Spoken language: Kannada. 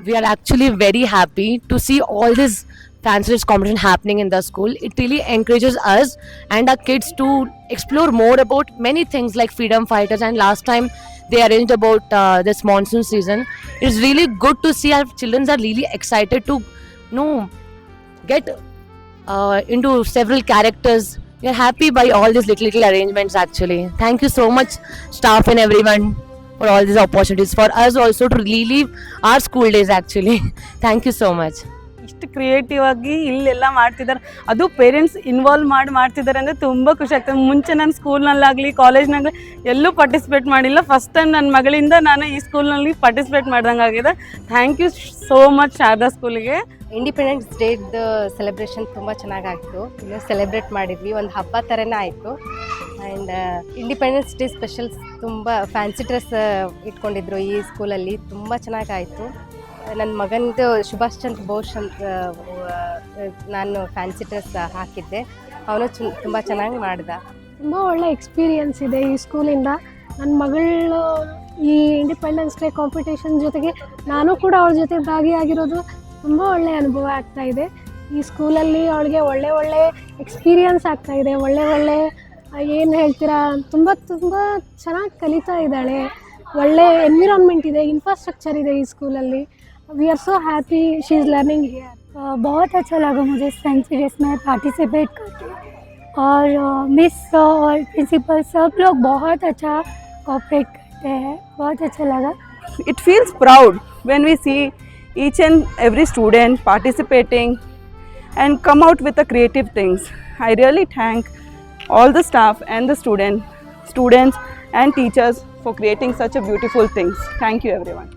We are actually very happy to see all this fancy dress competition happening in the school. It really encourages us and our kids to explore more about many things like freedom fighters. And last time they arranged about this monsoon season. It's really good to see our children are really excited to get into several characters. We are happy by all these little arrangements actually. Thank you so much, staff and everyone, for all these opportunities. For us also to relive our school days actually. Thank you so much. ಇಷ್ಟು ಕ್ರಿಯೇಟಿವ್ ಆಗಿ ಇಲ್ಲೆಲ್ಲ ಮಾಡ್ತಿದ್ದಾರೆ, ಅದು ಪೇರೆಂಟ್ಸ್ ಇನ್ವಾಲ್ವ್ ಮಾಡ್ತಿದ್ದಾರೆ ಅಂದರೆ ತುಂಬ ಖುಷಿ ಆಗ್ತದೆ. ಮುಂಚೆ ನಾನು ಸ್ಕೂಲ್ನಲ್ಲಾಗಲಿ ಕಾಲೇಜ್ನಾಗಲಿ ಎಲ್ಲೂ ಪಾರ್ಟಿಸಿಪೇಟ್ ಮಾಡಿಲ್ಲ. ಫಸ್ಟ್ ಟೈಮ್ ನನ್ನ ಮಗಳಿಂದ ನಾನು ಈ ಸ್ಕೂಲ್ನಲ್ಲಿ ಪಾರ್ಟಿಸಿಪೇಟ್ ಮಾಡ್ದಂಗೆ ಆಗಿದೆ. Thank you so much Sharada ಸ್ಕೂಲಿಗೆ. ಇಂಡಿಪೆಂಡೆನ್ಸ್ ಡೇದು ಸೆಲೆಬ್ರೇಷನ್ ತುಂಬ ಚೆನ್ನಾಗಾಯಿತು. ಇನ್ನು ಸೆಲೆಬ್ರೇಟ್ ಮಾಡಿದ್ವಿ, ಒಂದು ಹಬ್ಬ ಥರನೇ ಆಯಿತು. ಆ್ಯಂಡ್ ಇಂಡಿಪೆಂಡೆನ್ಸ್ ಡೇ ಸ್ಪೆಷಲ್ಸ್ ತುಂಬ ಫ್ಯಾನ್ಸಿ ಡ್ರೆಸ್ ಇಟ್ಕೊಂಡಿದ್ರು ಈ ಸ್ಕೂಲಲ್ಲಿ, ತುಂಬ ಚೆನ್ನಾಗಾಯಿತು. ನನ್ನ ಮಗನದು ಸುಭಾಷ್ ಚಂದ್ರ ಬೋಸ್ ಅಂತ ನಾನು ಫ್ಯಾನ್ಸಿ ಡ್ರೆಸ್ ಹಾಕಿದ್ದೆ, ಅವನು ತುಂಬ ಚೆನ್ನಾಗಿ ಮಾಡ್ದ. ತುಂಬ ಒಳ್ಳೆ ಎಕ್ಸ್ಪೀರಿಯನ್ಸ್ ಇದೆ ಈ ಸ್ಕೂಲಿಂದ. ನನ್ನ ಮಗಳು ಈ ಇಂಡಿಪೆಂಡೆನ್ಸ್ ಡೇ ಕಾಂಪಿಟೇಷನ್ ಜೊತೆಗೆ ನಾನು ಕೂಡ ಅವಳ ಜೊತೆ ಭಾಗಿಯಾಗಿರೋದು ತುಂಬ ಒಳ್ಳೆ ಅನುಭವ ಆಗ್ತಾಯಿದೆ. ಈ ಸ್ಕೂಲಲ್ಲಿ ಅವಳಿಗೆ ಒಳ್ಳೆ ಎಕ್ಸ್ಪೀರಿಯನ್ಸ್ ಆಗ್ತಾಯಿದೆ. ಒಳ್ಳೆ ಏನು ಹೇಳ್ತೀರಾ, ತುಂಬ ಚೆನ್ನಾಗಿ ಕಲಿತಾ ಇದ್ದಾಳೆ. ಒಳ್ಳೆ ಎನ್ವಿರಾನ್ಮೆಂಟ್ ಇದೆ, ಇನ್ಫ್ರಾಸ್ಟ್ರಕ್ಚರ್ ಇದೆ ಈ ಸ್ಕೂಲಲ್ಲಿ. We are so happy she is learning here. बहुत अच्छा लगा मुझे फैंसी ड्रेस में पार्टिसिपेट करके, और मिस और प्रिंसिपल सब लोग बहुत अच्छा कोऑपरेट करते हैं. बहुत अच्छा लगा. It feels proud when we see each and every student participating and come out with the creative things. I really thank all the staff and the students and teachers for creating such a beautiful things. Thank you everyone.